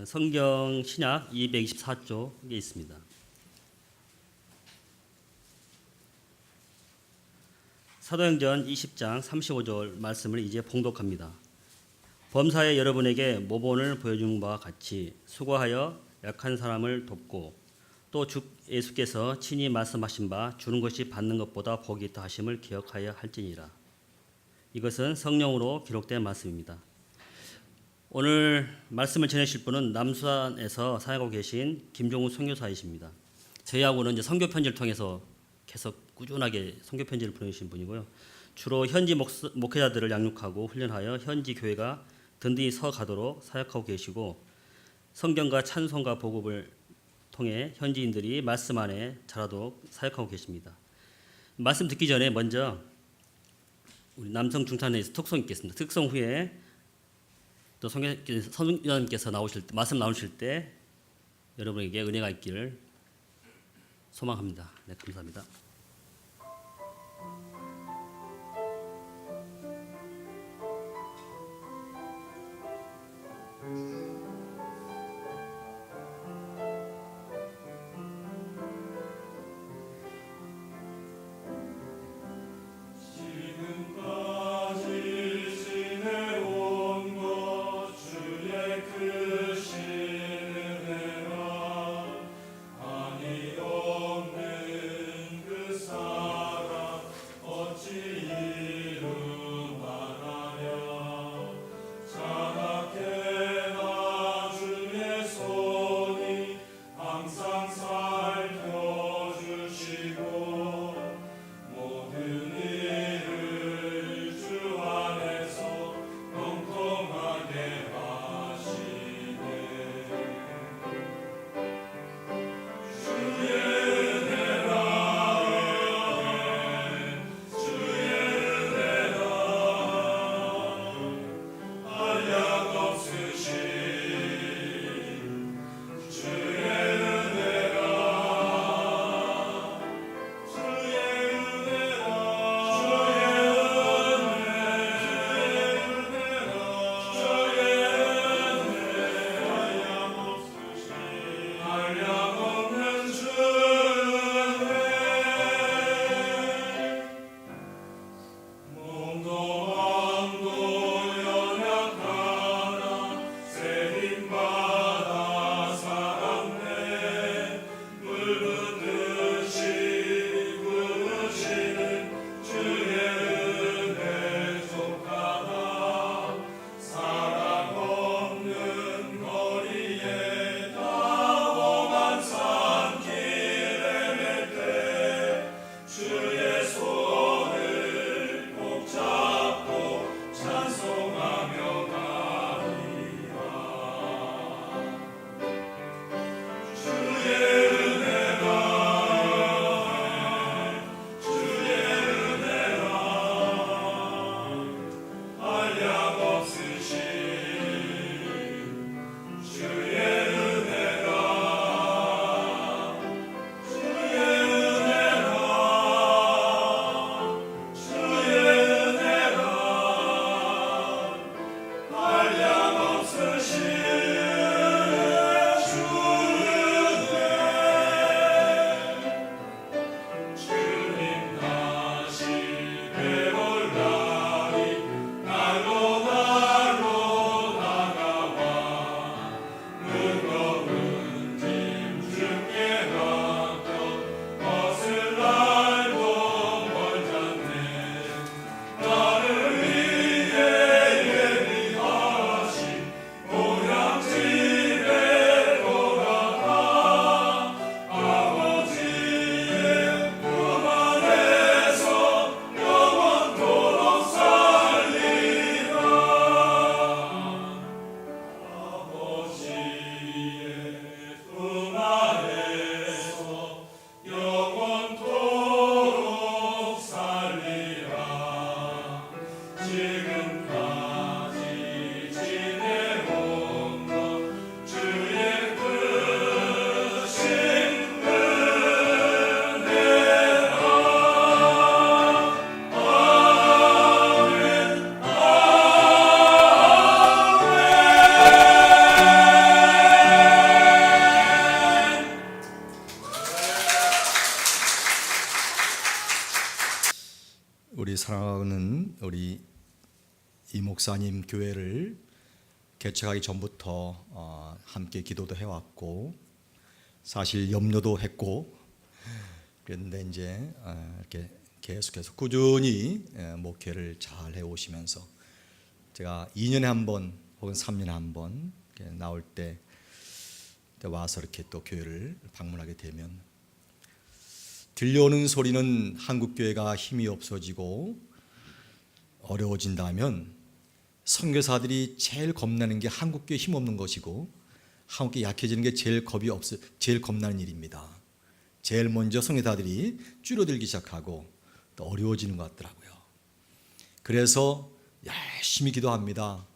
성경 신약 224쪽에 있습니다. 사도행전 20장 35절 말씀을 이제 봉독합니다. 범사에 여러분에게 모본을 보여준 바와 같이 수고하여 약한 사람을 돕고 또 주 예수께서 친히 말씀하신 바 주는 것이 받는 것보다 복이 있다 하심을 기억하여 할지니라. 이것은 성령으로 기록된 말씀입니다. 오늘 말씀을 전하실 분은 남수단에서 사역하고 계신 김종우 선교사이십니다. 저희하고는 이제 선교 편지를 통해서 계속 꾸준하게 선교 편지를 보내주신 분이고요. 주로 현지 목회자들을 양육하고 훈련하여 현지 교회가 든든히 서 가도록 사역하고 계시고 성경과 찬송과 복음을 통해 현지인들이 말씀 안에 자라도록 사역하고 계십니다. 말씀 듣기 전에 먼저 우리 남성 중탄회에서 특송이 있겠습니다. 특송 후에 또 선교사님께서 말씀 나오실 때 여러분에게 은혜가 있기를 소망합니다. 네, 감사합니다. 사랑하는 우리 이 목사님 교회를 개척하기 전부터 함께 기도도 해왔고 사실 염려도 했고 그런데 이제 이렇게 계속해서 꾸준히 목회를 잘 해오시면서 제가 2년에 한 번 혹은 3년에 한 번 나올 때 와서 이렇게 또 교회를 방문하게 되면 들려오는 소리는 한국 교회가 힘이 없어지고 어려워진다면 선교사들이 제일 겁나는 게 한국 교회 힘 없는 것이고 한국 교회 약해지는 게 제일 겁나는 일입니다. 제일 먼저 선교사들이 줄어들기 시작하고 또 어려워지는 것 같더라고요. 그래서 열심히 기도합니다.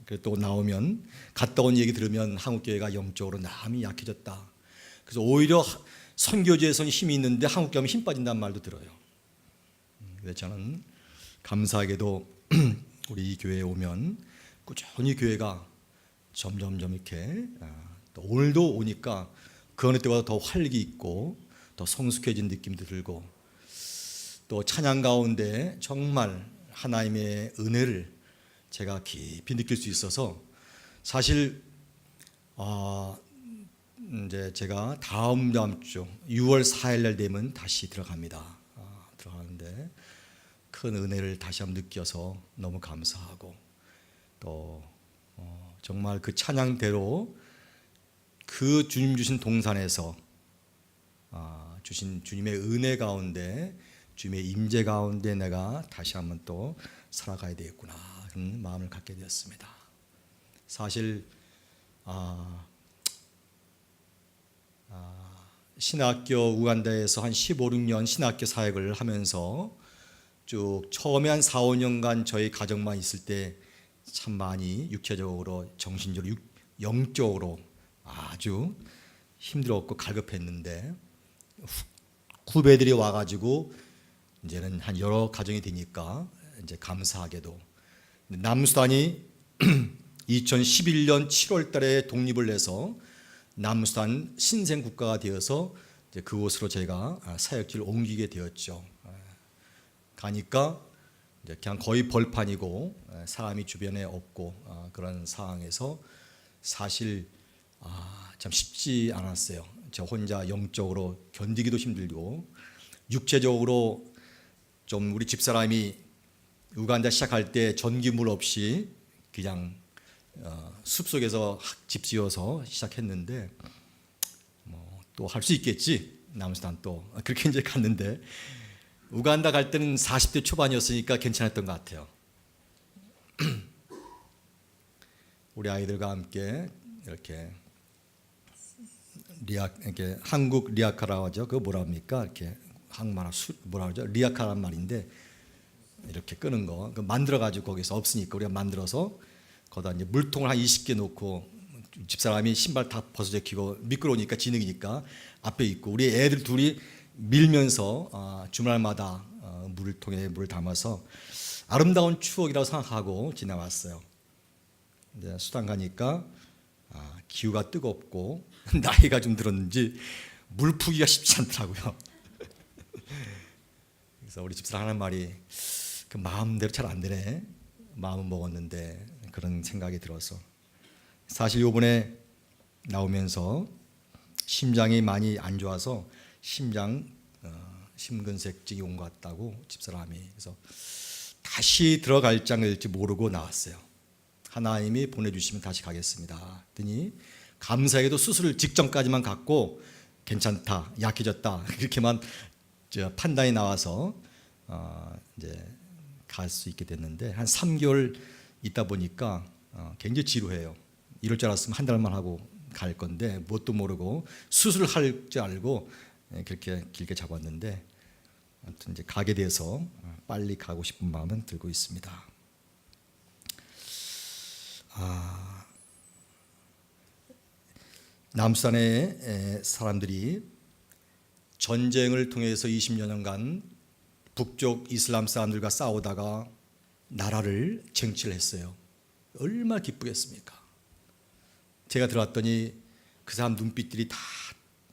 그리고 또 나오면 갔다 온 얘기 들으면 한국 교회가 영적으로 남이 약해졌다. 그래서 오히려 선교지에서는 힘이 있는데 한국 교회는 힘 빠진다는 말도 들어요. 그래서 저는 감사하게도 우리 이 교회에 오면 꾸준히 교회가 점점점 이렇게 또 오늘도 오니까 그 어느 때보다 더 활기 있고 더 성숙해진 느낌도 들고 또 찬양 가운데 정말 하나님의 은혜를 제가 깊이 느낄 수 있어서 사실 이제 제가 다음 주 6월 4일 날 되면 다시 들어갑니다. 들어가는데 큰 은혜를 다시 한번 느껴서 너무 감사하고 또 정말 그 찬양대로 그 주님 주신 동산에서 주신 주님의 은혜 가운데 주님의 임재 가운데 내가 다시 한번 또 살아가야 되겠구나 그런 마음을 갖게 되었습니다. 사실 신학교 우간다에서 한 15, 16년 신학교 사역을 하면서 쭉 처음에 한 4, 5년간 저희 가정만 있을 때 참 많이 육체적으로 정신적으로 영적으로 아주 힘들었고 갈급했는데 후배들이 와가지고 이제는 한 여러 가정이 되니까 이제 감사하게도 남수단이 2011년 7월 달에 독립을 해서 남수단 신생 국가가 되어서 이제 그곳으로 제가 사역지를 옮기게 되었죠. 가니까 이제 그냥 거의 벌판이고 사람이 주변에 없고 그런 상황에서 사실 참 쉽지 않았어요. 저 혼자 영적으로 견디기도 힘들고 육체적으로 좀 우리 집사람이 우간다 시작할 때 전기물 없이 그냥 숲속에서 집 지어서 시작했는데 뭐 또 할 수 있겠지. 남수단 또 그렇게 이제 갔는데 우간다 갈 때는 40대 초반이었으니까 괜찮았던 것 같아요. 우리 아이들과 함께 이렇게 이렇게 한국 리아카라고 하죠. 그거 뭐라 합니까? 이렇게 한국말 뭐라 그러죠? 리아카란 말인데 이렇게 끄는 거 만들어 가지고 거기서 없으니까 우리가 만들어서 거기다 이제 물통을 한 20개 놓고 집사람이 신발 다 벗어제키고 미끄러우니까 진흙이니까 앞에 있고 우리 애들 둘이 밀면서 주말마다 물통에 물을 담아서 아름다운 추억이라고 생각하고 지나왔어요. 이제 수단 가니까 기후가 뜨겁고 나이가 좀 들었는지 물 푸기가 쉽지 않더라고요. 그래서 우리 집사람 하는 말이 그 마음대로 잘 안 되네. 마음은 먹었는데 그런 생각이 들어서 사실 이번에 나오면서 심장이 많이 안 좋아서 심근색증이 온 것 같다고 집사람이 그래서 다시 들어갈 장일지 모르고 나왔어요. 하나님이 보내주시면 다시 가겠습니다. 했더니 감사하게도 수술 직전까지만 갔고 괜찮다, 약해졌다 이렇게만 판단이 나와서 이제 갈 수 있게 됐는데 한 3개월 있다 보니까 굉장히 지루해요. 이럴 줄 알았으면 한 달만 하고 갈 건데 뭣도 모르고 수술을 할 줄 알고 그렇게 길게 잡았는데 아무튼 이제 가게 돼서 빨리 가고 싶은 마음은 들고 있습니다. 남수단의 사람들이 전쟁을 통해서 20여 년간 북쪽 이슬람 사람들과 싸우다가 나라를 쟁취를 했어요. 얼마나 기쁘겠습니까? 제가 들어왔더니 그 사람 눈빛들이 다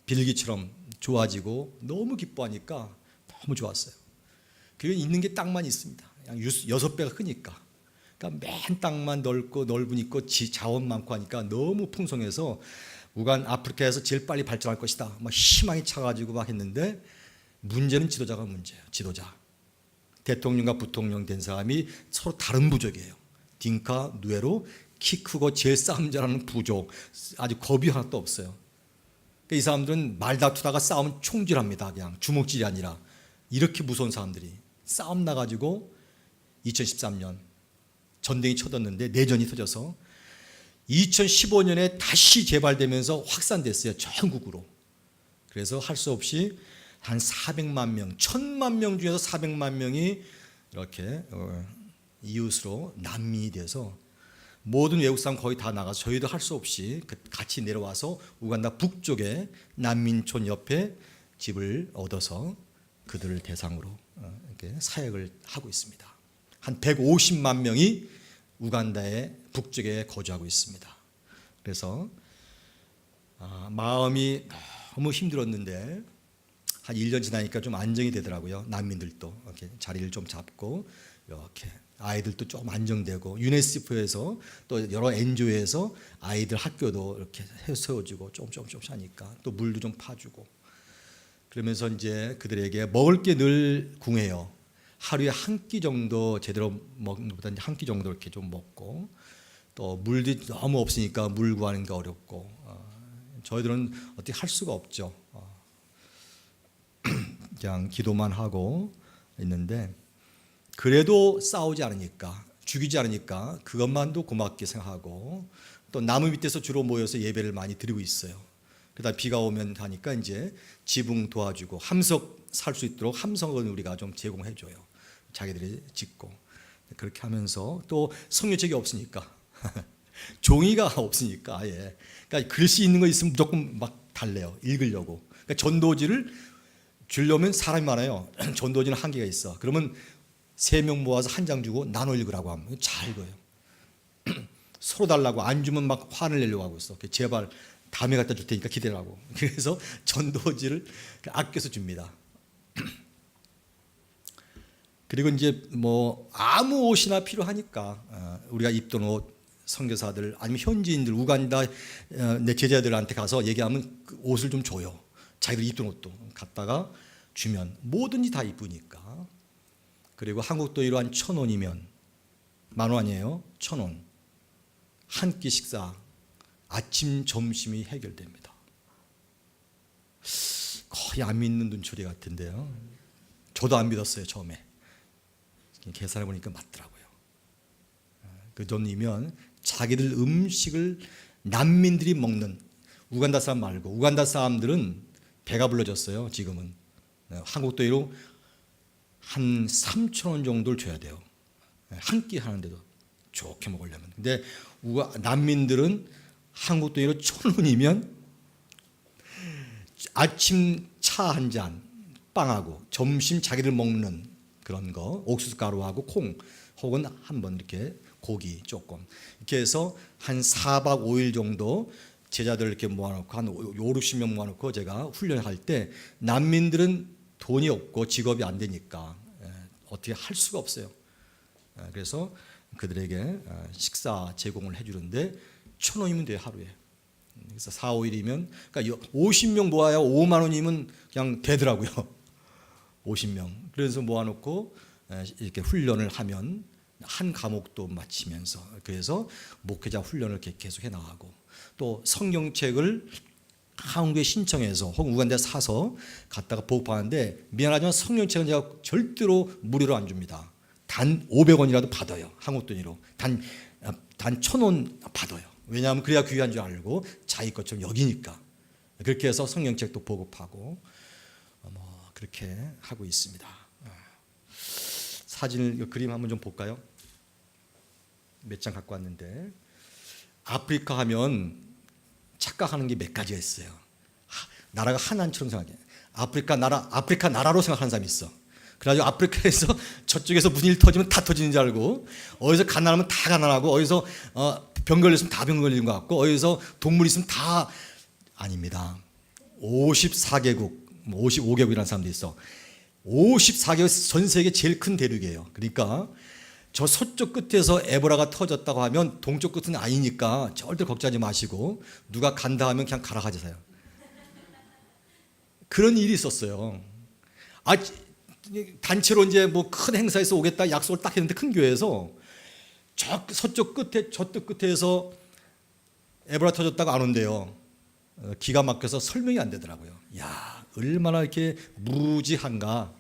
빌기처럼 좋아지고 너무 기뻐하니까 너무 좋았어요. 그리고 있는 게 땅만 있습니다. 그냥 6배가 크니까. 그러니까 맨 땅만 넓고 넓은 있고 자원 많고 하니까 너무 풍성해서 아프리카에서 제일 빨리 발전할 것이다. 막 희망이 차가지고 막 했는데 문제는 지도자가 문제예요. 지도자. 대통령과 부통령 된 사람이 서로 다른 부족이에요. 딩카, 누에로, 키 크고 제일 싸움 잘하는 부족. 아주 겁이 하나도 없어요. 그러니까 이 사람들은 말 다투다가 싸우면 총질합니다. 그냥 주먹질이 아니라. 이렇게 무서운 사람들이 싸움 나가지고 2013년 전쟁이 쳐졌는데 내전이 터져서 2015년에 다시 재발되면서 확산됐어요. 전국으로. 그래서 할 수 없이 한 400만 명, 1000만 명 중에서 400만 명이 이렇게 이웃으로 난민이 돼서 모든 외국 사람 거의 다 나가서 저희도 할 수 없이 같이 내려와서 우간다 북쪽에 난민촌 옆에 집을 얻어서 그들을 대상으로 이렇게 사역을 하고 있습니다. 한 150만 명이 우간다의 북쪽에 거주하고 있습니다. 그래서 마음이 너무 힘들었는데 한 1년 지나니까 좀 안정이 되더라고요. 난민들도 이렇게 자리를 좀 잡고 이렇게 아이들도 좀 안정되고 유네스코에서 또 여러 NGO에서 아이들 학교도 이렇게 세워주고 조금씩 하니까 또 물도 좀 파주고 그러면서 이제 그들에게 먹을 게 늘 궁해요. 하루에 한 끼 정도 제대로 먹는 것보다 한 끼 정도 이렇게 좀 먹고 또 물도 너무 없으니까 물 구하는 게 어렵고 저희들은 어떻게 할 수가 없죠. 그냥 기도만 하고 있는데 그래도 싸우지 않으니까 죽이지 않으니까 그것만도 고맙게 생각하고 또 나무 밑에서 주로 모여서 예배를 많이 드리고 있어요. 그러다 비가 오면 하니까 이제 지붕 도와주고 함석 살 수 있도록 함석은 우리가 좀 제공해 줘요. 자기들이 짓고 그렇게 하면서 또 성경책이 없으니까 종이가 없으니까 아예 그러니까 글씨 있는 거 있으면 무조건 막 달래요. 읽으려고. 그러니까 전도지를 주려면 사람이 많아요. 전도지는 한계가 있어. 그러면 3명 모아서 한 장 주고 나눠 읽으라고 하면 잘 읽어요. 서로 달라고 안 주면 막 화를 내려고 하고 있어. 제발 다음에 갖다 줄 테니까 기대라고. 그래서 전도지를 아껴서 줍니다. 그리고 이제 뭐 아무 옷이나 필요하니까 우리가 입던 옷 선교사들 아니면 현지인들 우간다 내 제자들한테 가서 얘기하면 그 옷을 좀 줘요. 자기들 입던 옷도 갖다가 주면 뭐든지 다 이쁘니까. 그리고 한국 돈으로 한 1,000원이면 10,000원 아니에요. 1,000원 한 끼 식사 아침 점심이 해결됩니다. 거의 안 믿는 눈초리 같은데요. 저도 안 믿었어요 처음에. 계산해 보니까 맞더라고요. 그 돈이면 자기들 음식을 난민들이 먹는 우간다 사람 말고 우간다 사람들은 배가 불러졌어요. 지금은 한국 돈으로 한 3,000원 정도를 줘야 돼요. 한 끼 하는데도 좋게 먹으려면. 근데 난민들은 한국 돈으로 1,000원이면 아침 차 한 잔, 빵하고 점심 자기들 먹는 그런 거 옥수수 가루하고 콩 혹은 한번 이렇게 고기 조금 이렇게 해서 한 4박 5일 정도 제자들 이렇게 모아놓고 한 5, 60명 모아놓고 제가 훈련할 때 난민들은 돈이 없고 직업이 안 되니까 어떻게 할 수가 없어요. 그래서 그들에게 식사 제공을 해주는데 1,000원이면 돼요 하루에. 그래서 4, 5일이면 그러니까 50명 모아야 5만 원이면 그냥 되더라고요. 50명. 그래서 모아놓고 이렇게 훈련을 하면 한 과목도 마치면서 그래서 목회자 훈련을 계속 해나가고 또 성경책을 한국에 신청해서 혹은 우간다에 사서 갖다가 보급하는데 미안하지만 성경책은 제가 절대로 무료로 안 줍니다. 단 500원이라도 받아요. 한국 돈으로. 단 1,000원 받아요. 왜냐하면 그래야 귀한 줄 알고 자기 것처럼 여기니까. 그렇게 해서 성경책도 보급하고 그렇게 하고 있습니다. 사진을 그림 한번 좀 볼까요? 몇 장 갖고 왔는데 아프리카 하면 착각하는 게 몇 가지가 있어요. 나라가 하나처럼 생각해. 아프리카 나라로 생각하는 사람이 있어. 그래가지고 아프리카에서 저쪽에서 무슨 일 터지면 다 터지는 줄 알고 어디서 가난하면 다 가난하고 어디서 병 걸렸으면 다 병 걸리는 것 같고 어디서 동물 있으면 다 아닙니다. 54개국 55개국이라는 사람도 있어. 54개국 전 세계 제일 큰 대륙이에요. 그러니까 저 서쪽 끝에서 에보라가 터졌다고 하면 동쪽 끝은 아니니까 절대 걱정하지 마시고 누가 간다 하면 그냥 가라 하세요. 그런 일이 있었어요. 단체로 이제 뭐 큰 행사에서 오겠다 약속을 딱 했는데 큰 교회에서 저 서쪽 끝에 저쪽 끝에서 에보라 터졌다고 안 온대요. 기가 막혀서 설명이 안 되더라고요. 야, 얼마나 이렇게 무지한가.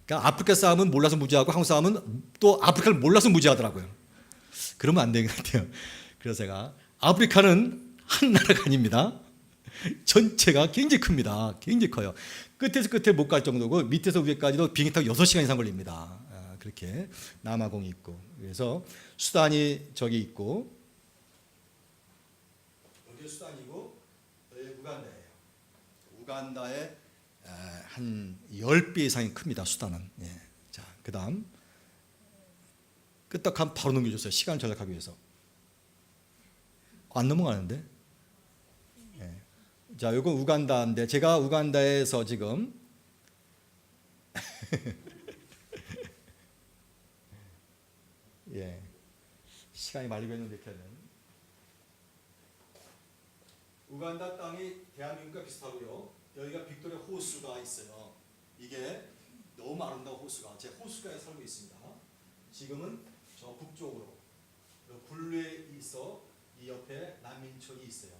그러니까 아프리카 사람은 몰라서 무지하고 한국 사람은 또 아프리카를 몰라서 무지하더라고요. 그러면 안 되는 것 같아요. 그래서 제가 아프리카는 한 나라가 아닙니다. 전체가 굉장히 큽니다. 굉장히 커요. 끝에서 끝에 못 갈 정도고 밑에서 위에까지도 비행기 타고 6시간 이상 걸립니다. 그렇게 남아공이 있고 그래서 수단이 저기 있고 여기 수단이고 여기 우간다예요. 우간다의 한 10배 이상이 큽니다. 수단은. 예. 자, 그다음 끄떡하면 바로 넘겨줬어요. 시간을 절약하기 위해서. 안 넘어가는데. 예. 자, 이건 우간다인데 제가 우간다에서 지금 예. 시간이 많이 걸렸는데 이렇게는 우간다 땅이 대한민국과 비슷하고요. 여기가 빅토리아 호수가 있어요. 이게 너무 아름다운 호수가 제 호수가에 살고 있습니다. 지금은 저 북쪽으로 굴루에 있어 이 옆에 난민촌이 있어요.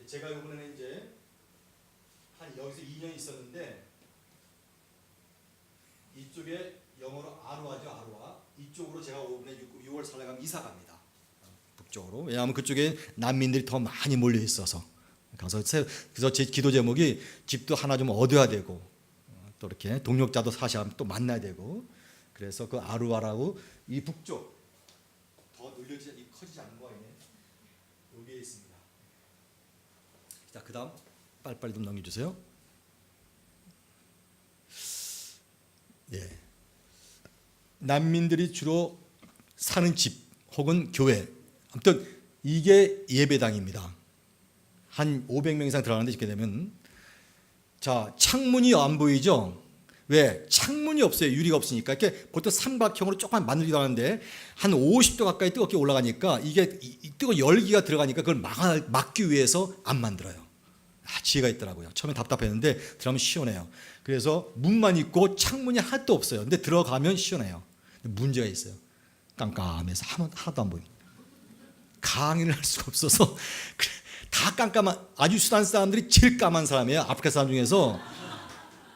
제가 이번에는 이제 한 여기서 2년 있었는데 이쪽에 영어로 아루아죠. 아루아. 이쪽으로 제가 이번에 6월 살아가면 이사 갑니다. 북쪽으로. 왜냐하면 그쪽에 난민들이 더 많이 몰려 있어서 가서 그래서 제 기도 제목이 집도 하나 좀 얻어야 되고 또 이렇게 동력자도 사시하면 또 만나야 되고 그래서 그 아루아라고 이 북쪽 더 늘려지지 커지지 않는 거 아니네. 여기에 있습니다. 자, 그다음 빨리빨리 좀 넘겨주세요. 예. 난민들이 주로 사는 집 혹은 교회. 아무튼 이게 예배당입니다. 한 500명 이상 들어가는데 이렇게 되면 자, 창문이 안 보이죠? 왜? 창문이 없어요. 유리가 없으니까. 이렇게 보통 삼각형으로 조금만 만들기도 하는데 한 50도 가까이 뜨겁게 올라가니까 이게 뜨거운 열기가 들어가니까 그걸 막기 위해서 안 만들어요. 지혜가 있더라고요. 처음에 답답했는데 들어가면 시원해요. 그래서 문만 있고 창문이 하나도 없어요. 근데 들어가면 시원해요. 근데 문제가 있어요. 깜깜해서 하나도 안 보입니다. 강의를 할 수가 없어서 다 깜깜한 아주 수단 사람들이 제일 까만 사람이에요. 아프리카 사람 중에서.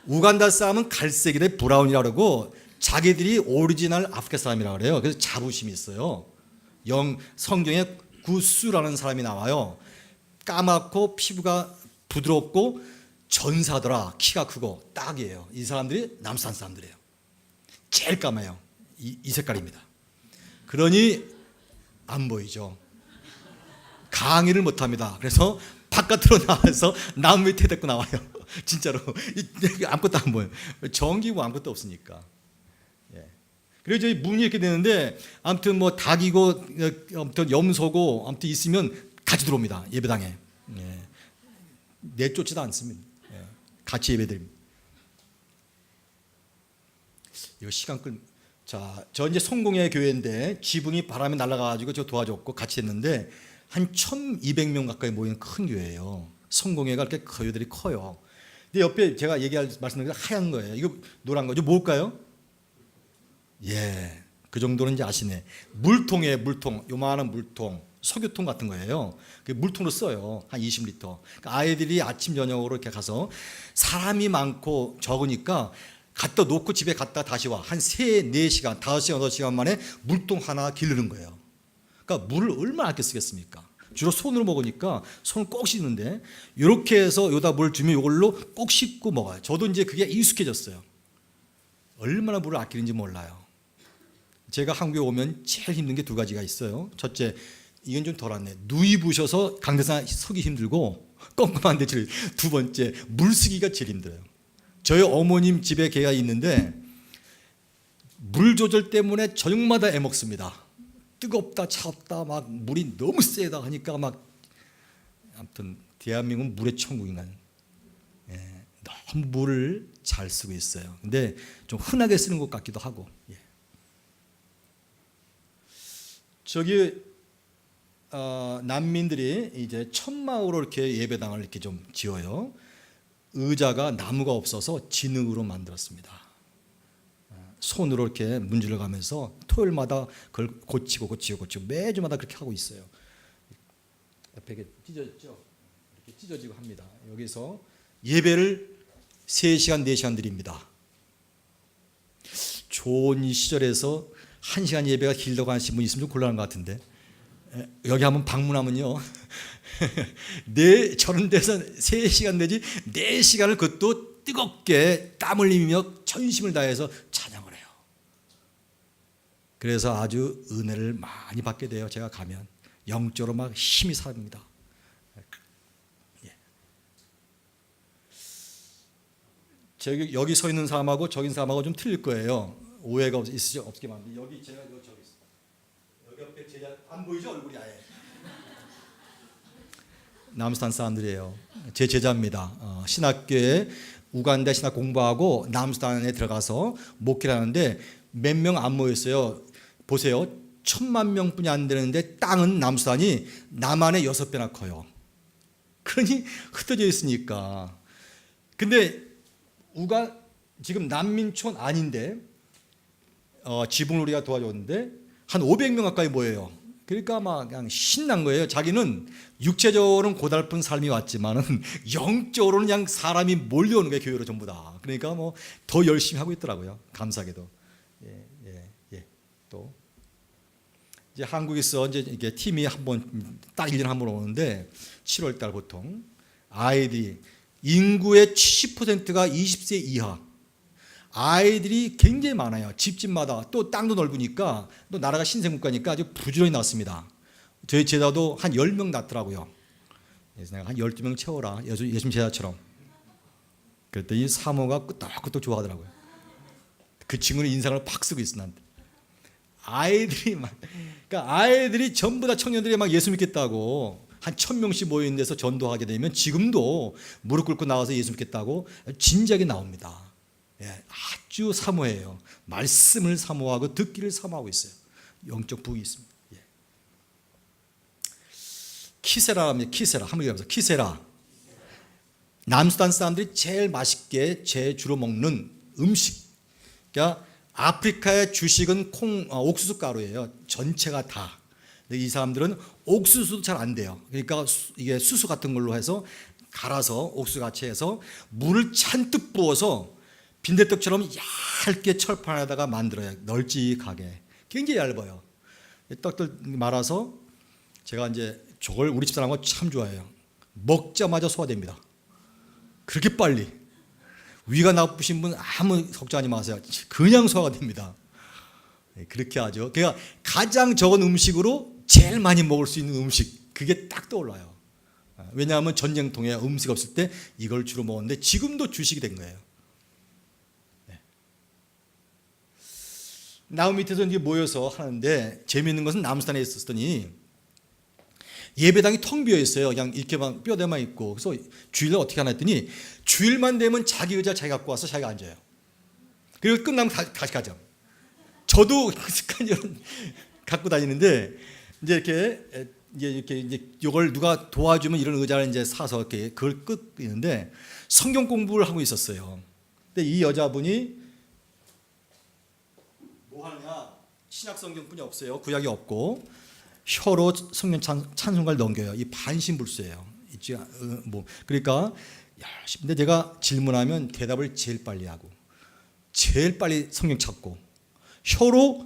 우간다 사람은 갈색이래 브라운이라고 그러고 자기들이 오리지널 아프리카 사람이라고 그래요. 그래서 자부심이 있어요. 성경에 구스라는 사람이 나와요. 까맣고 피부가 부드럽고 전사더라. 키가 크고 딱이에요. 이 사람들이 남산 사람들이에요. 제일 까매요. 이 색깔입니다. 그러니 안 보이죠. 강의를 못합니다. 그래서 바깥으로 나와서 나무 밑에 데리고 나와요. 진짜로 아무것도 안 보여요. 전기고 아무것도 없으니까. 예. 그래서 저희 문이 이렇게 되는데 아무튼 뭐 닭이고 아무튼 염소고 아무튼 있으면 같이 들어옵니다. 예배당에. 예. 내쫓지도 않습니다. 예. 같이 예배드립니다. 이거 시간 끌. 자, 저 이제 성공회 교회인데 지붕이 바람에 날아가가지고 저 도와줬고 같이 했는데 한 1,200명 가까이 모이는 큰 교회예요. 성공회가 이렇게 교회들이 커요. 근데 옆에 제가 말씀드린 게 하얀 거예요. 이거 노란 거죠. 뭘까요? 예, 그 정도는 이제 아시네. 물통이에요. 물통, 요만한 물통, 석유통 같은 거예요. 그 물통으로 써요. 한 20리터. 그러니까 아이들이 아침 저녁으로 이렇게 가서 사람이 많고 적으니까 갖다 놓고 집에 갔다 다시 와. 한 3, 4시간, 5시간, 6시간 만에 물통 하나 기르는 거예요. 그러니까 물을 얼마나 아껴 쓰겠습니까? 주로 손으로 먹으니까 손을 꼭 씻는데 이렇게 해서 여기다 물 주면 이걸로 꼭 씻고 먹어요. 저도 이제 그게 익숙해졌어요. 얼마나 물을 아끼는지 몰라요. 제가 한국에 오면 제일 힘든 게 2가지가 있어요. 첫째, 이건 좀 덜하네. 누이 부셔서 강대상 서기 힘들고 껌껌한데 제일. 2번째, 물 쓰기가 제일 힘들어요. 저희 어머님 집에 개가 있는데 물 조절 때문에 저녁마다 애먹습니다. 뜨겁다 차갑다 막 물이 너무 세다 하니까 막 아무튼 대한민국은 물의 천국인가요? 예, 너무 물을 잘 쓰고 있어요. 근데 좀 흔하게 쓰는 것 같기도 하고. 예. 저기 난민들이 이제 천막으로 이렇게 예배당을 이렇게 좀 지어요. 의자가 나무가 없어서 진흙으로 만들었습니다. 손으로 이렇게 문질러 가면서 토요일마다 그걸 고치고 매주마다 그렇게 하고 있어요. 옆에 이렇게 찢어졌죠? 이렇게 찢어지고 합니다. 여기서 예배를 3시간, 4시간 드립니다. 좋은 이 시절에서 1시간 예배가 길다고 하시는 분 있으면 좀 곤란한 것 같은데, 여기 한번 방문하면요, 저런 데서 3시간 내지 4시간을 그것도 뜨겁게 땀 흘리며 전심을 다해서 찬양을 해요. 그래서 아주 은혜를 많이 받게 돼요. 제가 가면 영적으로 막 힘이 삽니다. 여기 서 있는 사람하고 저기 있는 사람하고 좀 틀릴 거예요. 오해가 없게 만들. 여기 제가 저기 있어요. 여기 옆에 제자 안 보이죠? 얼굴이 아예. 남수단 사람들이에요. 제 제자입니다. 신학교에 우간다 신학 공부하고 남수단에 들어가서 목회를 하는데 몇 명 안 모였어요. 보세요. 1000만 명뿐이 안 되는데 땅은 남수단이 남한의 6배나 커요. 그러니 흩어져 있으니까. 근데 지금 난민촌 아닌데 지붕을 우리가 도와줬는데 한 500명 가까이 모여요. 그러니까 막 그냥 신난 거예요. 자기는 육체적으로는 고달픈 삶이 왔지만은 영적으로는 그냥 사람이 몰려오는 거예요. 교회로 전부 다. 그러니까 뭐 더 열심히 하고 있더라고요. 감사하게도. 예. 또 이제 한국에서 이제 이게 팀이 딱 1년에 한 번 오는데 7월 달 보통 아이들이 인구의 70%가 20세 이하. 아이들이 굉장히 많아요. 집집마다. 또 땅도 넓으니까 또 나라가 신생국가니까 아주 부지런히 낳습니다. 저희 제자도 한 10명 낳더라고요. 그래서 내가 한 12명 채워라. 예수님 제자처럼. 그랬더니 사모가 끄떡끄떡 좋아하더라고요. 그 친구는 인상을 팍 쓰고 있어 나한테. 그러니까 아이들이 전부 다 청년들이 막 예수 믿겠다고 한 1000명씩 모인 데서 전도하게 되면 지금도 무릎 꿇고 나와서 예수 믿겠다고 진작에 나옵니다. 예, 아주 사모해요. 말씀을 사모하고 듣기를 사모하고 있어요. 영적 북이 있습니다. 예. 키세라랍니다. 키세라. 한번 얘기해보세요. 키세라. 남수단 사람들이 제일 맛있게 주로 먹는 음식. 그러니까 아프리카의 주식은 옥수수 가루예요. 전체가 다. 이 사람들은 옥수수도 잘 안 돼요. 그러니까 이게 수수 같은 걸로 해서 갈아서 옥수수 같이 해서 물을 잔뜩 부어서 빈대떡처럼 얇게 철판에다가 만들어요. 널찍하게. 굉장히 얇아요. 떡들 말아서 제가 이제 저걸 우리 집사람하고 참 좋아해요. 먹자마자 소화됩니다. 그렇게 빨리. 위가 나쁘신 분 아무 걱정하지 마세요. 그냥 소화가 됩니다. 그렇게 하죠. 그러니까 가장 적은 음식으로 제일 많이 먹을 수 있는 음식. 그게 딱 떠올라요. 왜냐하면 전쟁통에 음식 없을 때 이걸 주로 먹었는데 지금도 주식이 된 거예요. 나무 밑에서 이제 모여서 하는데 재미있는 것은 남수단에 있었더니 예배당이 텅 비어 있어요. 그냥 이렇게만 뼈대만 있고. 그래서 주일날 어떻게 하나 했더니 주일만 되면 자기 의자 자기 갖고 와서 자기가 앉아요. 그리고 끝나면 다시 가죠. 저도 그 습관을 갖고 다니는데 이제 이렇게 이걸 누가 도와주면 이런 의자를 이제 사서 이렇게 그걸 끄는데 성경 공부를 하고 있었어요. 근데 이 여자분이 뭐 하느냐? 신약 성경뿐이 없어요. 구약이 없고 혀로 성경 찬송가를 넘겨요. 이 반신불수예요. 있지 뭐 그러니까 열심히. 근데 제가 질문하면 대답을 제일 빨리 하고 제일 빨리 성경 찾고 혀로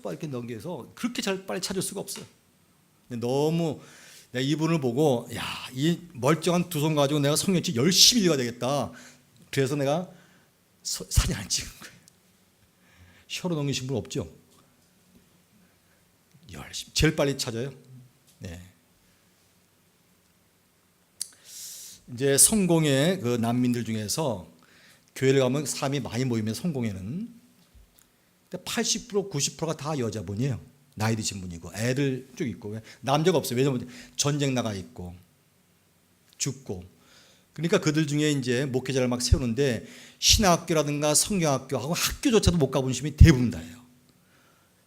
이렇게 넘겨서 그렇게 잘 빨리 찾을 수가 없어요. 너무 내가 이분을 보고 이 멀쩡한 두 손 가지고 내가 성경책 열심히 읽어야 되겠다. 그래서 내가 사진 안 찍은 거예요. 혀로 넘기신 분 없죠? 열심히 제일 빨리 찾아요. 네. 이제 성공의 그 난민들 중에서 교회를 가면 사람이 많이 모이면 성공회는 80% 90%가 다 여자분이에요. 나이 드신 분이고 애들 쭉 있고 남자가 없어요. 왜냐하면 전쟁 나가 있고 죽고 그러니까 그들 중에 이제 목회자를 막 세우는데 신학교라든가 성경학교하고 학교조차도 못 가본 분이 대부분 다예요.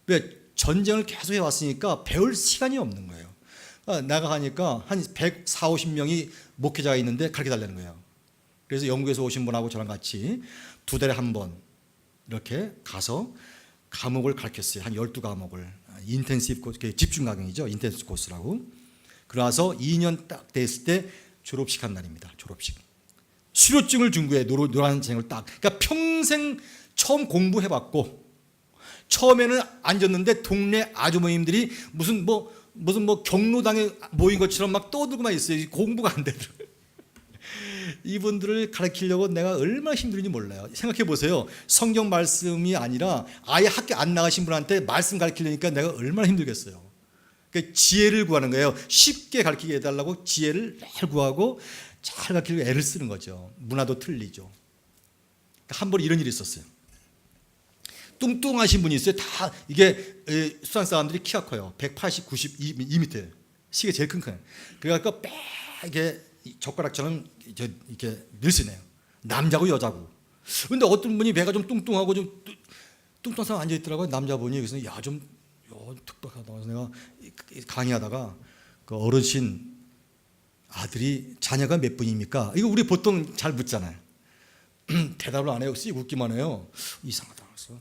왜? 전쟁을 계속 해왔으니까 배울 시간이 없는 거예요. 내가 가니까 한 140, 50명이 목회자가 있는데 가르쳐 달라는 거예요. 그래서 영국에서 오신 분하고 저랑 같이 2달에 한 번 이렇게 가서 과목을 가르쳤어요. 한 12과목을. 인텐시브 코스, 집중 강의죠. 인텐시브 코스라고. 그러나서 2년 딱 됐을 때 졸업식 한 날입니다. 졸업식. 수료증을 준 거예요. 노란색을 딱. 그러니까 평생 처음 공부해봤고 처음에는 앉았는데 동네 아주머님들이 무슨 경로당에 모인 것처럼 막 떠들고만 있어요. 공부가 안 되더라고요. 이분들을 가르치려고 내가 얼마나 힘들은지 몰라요. 생각해 보세요. 성경 말씀이 아니라 아예 학교 안 나가신 분한테 말씀 가르치려니까 내가 얼마나 힘들겠어요. 그러니까 지혜를 구하는 거예요. 쉽게 가르치게 해달라고 지혜를 잘 구하고 잘 가르치려고 애를 쓰는 거죠. 문화도 틀리죠. 그러니까 한 번 이런 일이 있었어요. 뚱뚱하신 분이 있어요. 다 이게 수산 사람들이 키가 커요. 180, 92m. 시계 제일 큰 거예요. 그래갖고 이게 젓가락처럼 이렇게 늘씬해요. 남자고 여자고. 근데 어떤 분이 배가 좀 뚱뚱하고 좀 뚱뚱한 사람 앉아 있더라고요. 남자분이. 그래서 좀 특별하다. 그래서 내가 강의하다가 그 어르신 아들이 자녀가 몇 분입니까? 이거 우리 보통 잘 묻잖아요. 대답을 안 해요. 씩 웃기만 해요. 이상하다. 그래서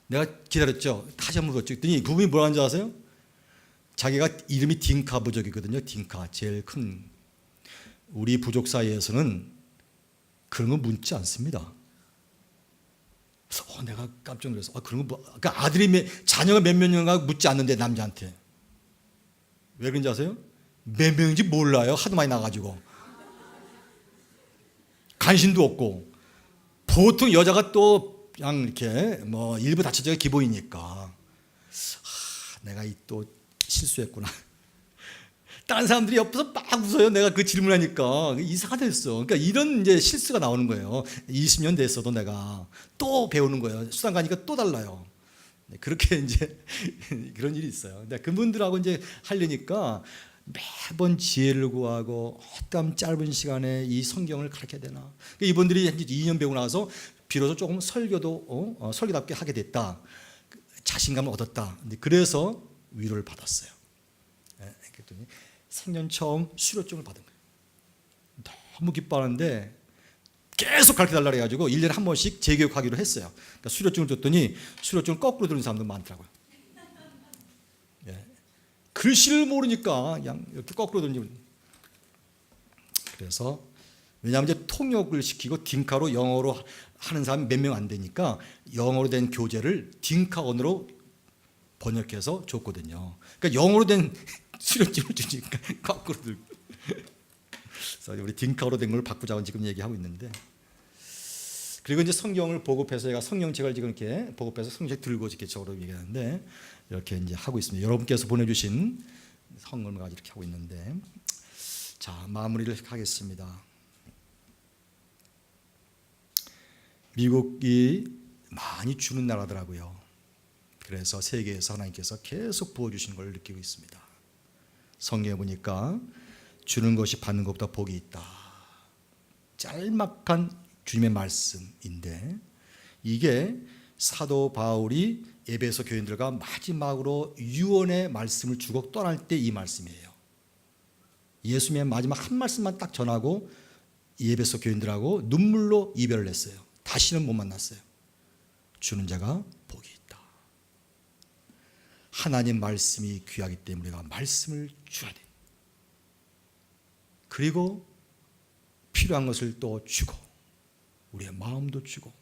내가 기다렸죠. 다시 한번 물었죠. 그랬더니 그분이 뭐라는 줄 아세요? 자기가 이름이 딩카 부족이거든요. 딩카. 제일 큰. 우리 부족 사이에서는 그런 거 묻지 않습니다. 내가 깜짝 놀랐어. 그런 거 그러니까 자녀가 몇 명인가 묻지 않는데 남자한테. 왜 그런지 아세요? 몇 명인지 몰라요. 하도 많이 나가지고. 관심도 없고. 보통 여자가 또 그냥 이렇게 일부 다처제가 기본이니까. 내가 또 실수했구나. 다른 사람들이 옆에서 막 웃어요. 내가 그 질문하니까 이상하다 했어. 그러니까 이런 이제 실수가 나오는 거예요. 20년 됐어도 내가 또 배우는 거예요. 수단 가니까 또 달라요. 그렇게 이제 그런 일이 있어요. 근데 그분들하고 이제 하려니까 매번 지혜를 구하고 어떤 짧은 시간에 이 성경을 가르쳐야 되나. 그러니까 이분들이 2년 배우고 나서 비로소 조금 설교도 설교답게 하게 됐다. 자신감을 얻었다. 그래서 위로를 받았어요. 그랬더니 생전 처음 수료증을 받은 거예요. 너무 기뻐하는데 계속 가르쳐달라고 해가지고 1년에 한 번씩 재교육하기로 했어요. 그러니까 수료증을 줬더니 수료증을 거꾸로 들은 사람도 많더라고요. 글씨를 모르니까 그냥 이렇게 거꾸로 들은. 그래서 왜냐하면 이제 통역을 시키고 딩카로 영어로 하는 사람이 몇 명 안 되니까 영어로 된 교재를 딩카언어로 번역해서 줬거든요. 그러니까 영어로 된 수료증을 주니까 거꾸로 들고. 그래서 우리 딩카로 된 걸 바꾸자고 지금 얘기하고 있는데. 그리고 이제 성경을 보급해서 제가 성경책을 지금 이렇게 보급해서 성경책 들고 이렇게 저로 얘기하는데 이렇게 이제 하고 있습니다. 여러분께서 보내주신 성경을 가지고 이렇게 하고 있는데, 자 마무리를 하겠습니다. 미국이 많이 주는 나라더라고요. 그래서 세계에서 하나님께서 계속 부어주신 걸 느끼고 있습니다. 성경에 보니까 주는 것이 받는 것보다 복이 있다. 짤막한 주님의 말씀인데 이게 사도 바울이 에베소 교인들과 마지막으로 유언의 말씀을 주고 떠날 때 이 말씀이에요. 예수님의 마지막 한 말씀만 딱 전하고 에베소 교인들하고 눈물로 이별을 했어요. 다시는 못 만났어요. 주는 자가 복이 있다. 하나님 말씀이 귀하기 때문에 우리가 말씀을 줘야 돼. 그리고 필요한 것을 또 주고 우리의 마음도 주고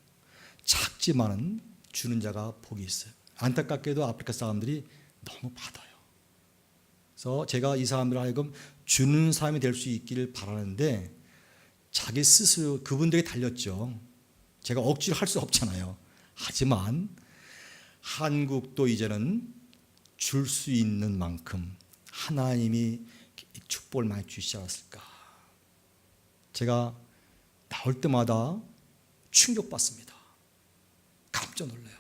작지만은 주는 자가 복이 있어요. 안타깝게도 아프리카 사람들이 너무 받아요. 그래서 제가 이 사람들 하여금 주는 사람이 될 수 있기를 바라는데 자기 스스로 그분들에게 달렸죠. 제가 억지로 할 수 없잖아요. 하지만 한국도 이제는 줄 수 있는 만큼 하나님이 축복을 많이 주시지 않았을까. 제가 나올 때마다 충격받습니다. 깜짝 놀라요.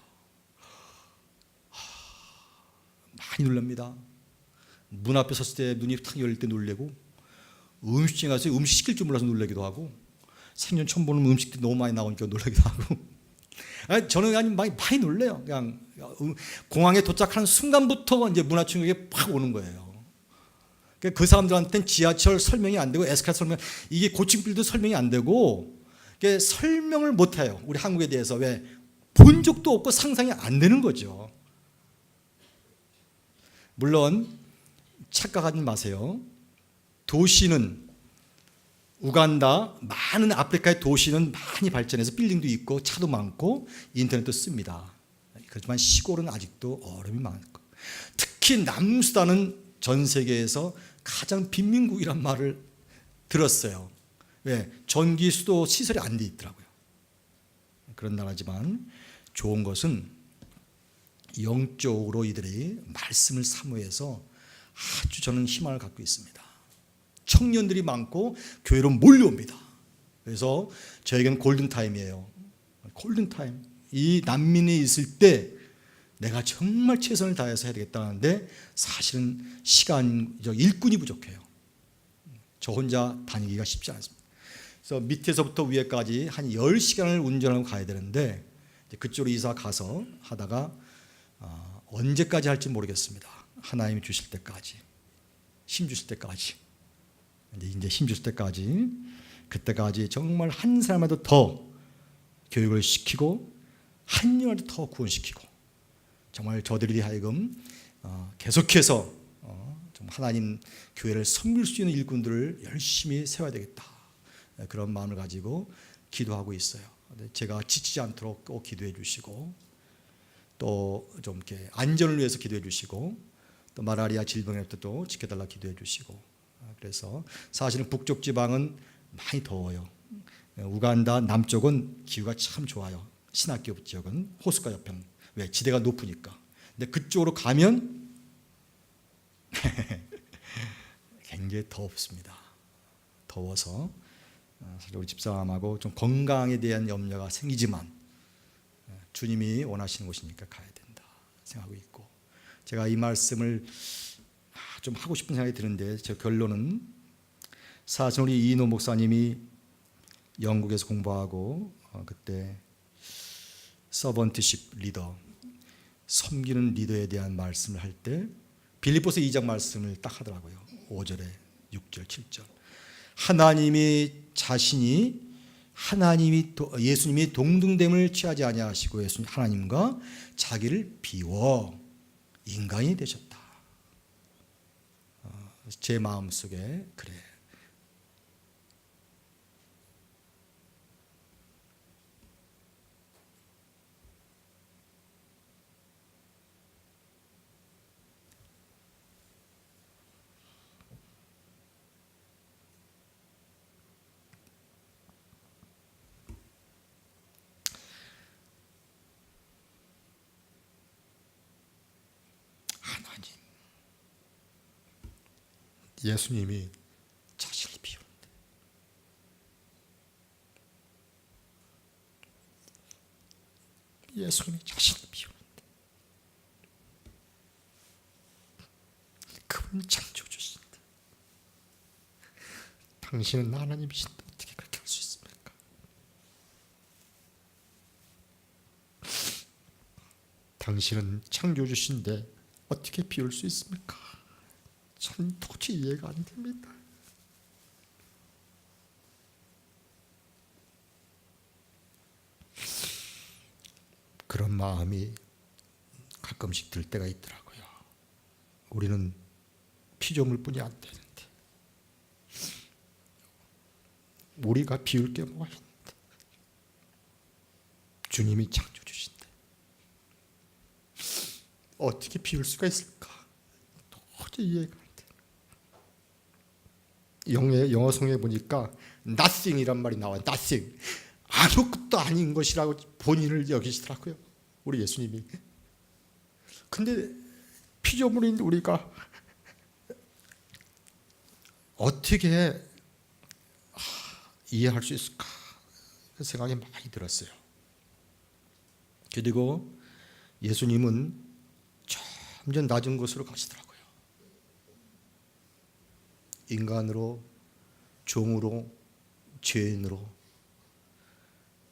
많이 놀랍니다. 문 앞에 섰을 때 눈이 탁 열릴 때 놀래고 음식점에 가서 음식 시킬 줄 몰라서 놀라기도 하고 생전 처음 보는 음식들이 너무 많이 나오니까 놀라기도 하고. 저는 아니 많이 놀래요. 그냥 공항에 도착하는 순간부터 이제 문화 충격이 팍 오는 거예요. 그 사람들한테는 지하철 설명이 안 되고 에스컬레이터 설명, 이게 고층빌도 설명이 안 되고 설명을 못 해요. 우리 한국에 대해서. 왜? 본 적도 없고 상상이 안 되는 거죠. 물론 착각하지 마세요. 도시는 우간다, 많은 아프리카의 도시는 많이 발전해서 빌딩도 있고 차도 많고 인터넷도 씁니다. 그렇지만 시골은 아직도 어려움이 많고, 특히 남수단은 전 세계에서 가장 빈민국이란 말을 들었어요. 왜? 전기, 수도 시설이 안 돼 있더라고요. 그런 나라지만 좋은 것은 영적으로 이들이 말씀을 사모해서 아주 저는 희망을 갖고 있습니다. 청년들이 많고 교회로 몰려옵니다. 그래서 저에게는 골든타임이에요. 골든타임. 이 난민이 있을 때 내가 정말 최선을 다해서 해야 되겠다는데 사실은 일꾼이 부족해요. 저 혼자 다니기가 쉽지 않습니다. 그래서 밑에서부터 위에까지 한 10시간을 운전하고 가야 되는데 그쪽으로 이사 가서 하다가 언제까지 할지 모르겠습니다. 하나님이 주실 때까지, 힘 주실 때까지, 이제 힘 주실 때까지, 그때까지 정말 한 사람이라도 더 교육을 시키고 한 명이라도 더 구원시키고 정말 저들이 하여금 계속해서 좀 하나님 교회를 섬길 수 있는 일꾼들을 열심히 세워야 되겠다, 그런 마음을 가지고 기도하고 있어요. 제가 지치지 않도록 꼭 기도해 주시고 또 좀 이렇게 안전을 위해서 기도해 주시고 또 마라리아 질병에도 지켜달라 기도해 주시고. 그래서 사실은 북쪽 지방은 많이 더워요. 우간다 남쪽은 기후가 참 좋아요. 신학교 지역은 호숫가 옆에는. 왜? 지대가 높으니까. 근데 그쪽으로 가면 굉장히 덥습니다. 더워서 사실 우리 집사람하고 좀 건강에 대한 염려가 생기지만 주님이 원하시는 곳이니까 가야 된다 생각하고 있고, 제가 이 말씀을 좀 하고 싶은 생각이 드는데 제 결론은 사실 우리 이인호 목사님이 영국에서 공부하고 그때 서번트십 리더, 섬기는 리더에 대한 말씀을 할 때 빌립보서 2장 말씀을 딱 하더라고요. 5절에 6절 7절. 예수님이 동등됨을 취하지 아니하시고 예수님 하나님과 자기를 비워 인간이 되셨다. 제 마음속에 그래. 하나님, 예수님이 자신을 비우는데, 예수님이 자신을 비우는데 그분 창조주신데 당신은 하나님이신데 어떻게 그렇게 할 수 있습니까? 당신은 창조주신데 어떻게 비울 수 있습니까? 저는 도저히 이해가 안 됩니다. 그런 마음이 가끔씩 들 때가 있더라고요. 우리는 피조물뿐이 안 되는데 우리가 비울 게 뭐가 있는데 주님이 창조주신데 어떻게 비울 수가 있을까? 도저히 이해가 안 돼. 영어 성에 보니까 nothing이란 말이 나와요. nothing. 아무것도 아닌 것이라고 본인을 여기시더라고요. 우리 예수님이. 근데 피조물인 우리가 어떻게 이해할 수 있을까? 그 생각이 많이 들었어요. 그리고 예수님은 점점 낮은 곳으로 가시더라고요. 인간으로, 종으로, 죄인으로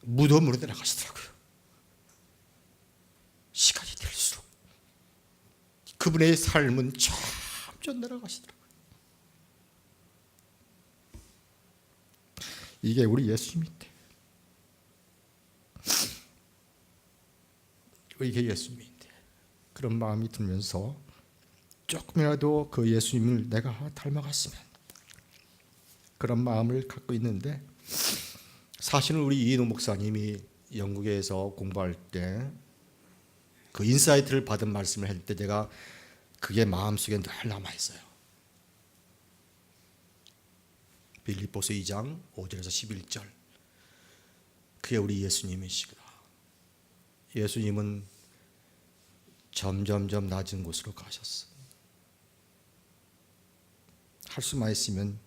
무덤으로 내려가시더라고요. 시간이 될수록 그분의 삶은 점점 내려가시더라고요. 이게 우리 예수님인데, 이게 예수님인데 그런 마음이 들면서 조금이라도 그 예수님을 내가 닮아갔으면, 그런 마음을 갖고 있는데, 사실은 우리 이인호 목사님이 영국에서 공부할 때 그 인사이트를 받은 말씀을 할 때 내가 그게 마음속에 늘 남아있어요. 빌립보서 2장 5절에서 11절. 그게 우리 예수님이시구나. 예수님은 점점점 낮은 곳으로 가셨어. 할 수만 있으면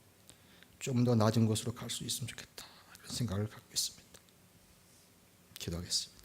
좀 더 낮은 곳으로 갈 수 있으면 좋겠다, 이런 생각을 갖고 있습니다. 기도하겠습니다.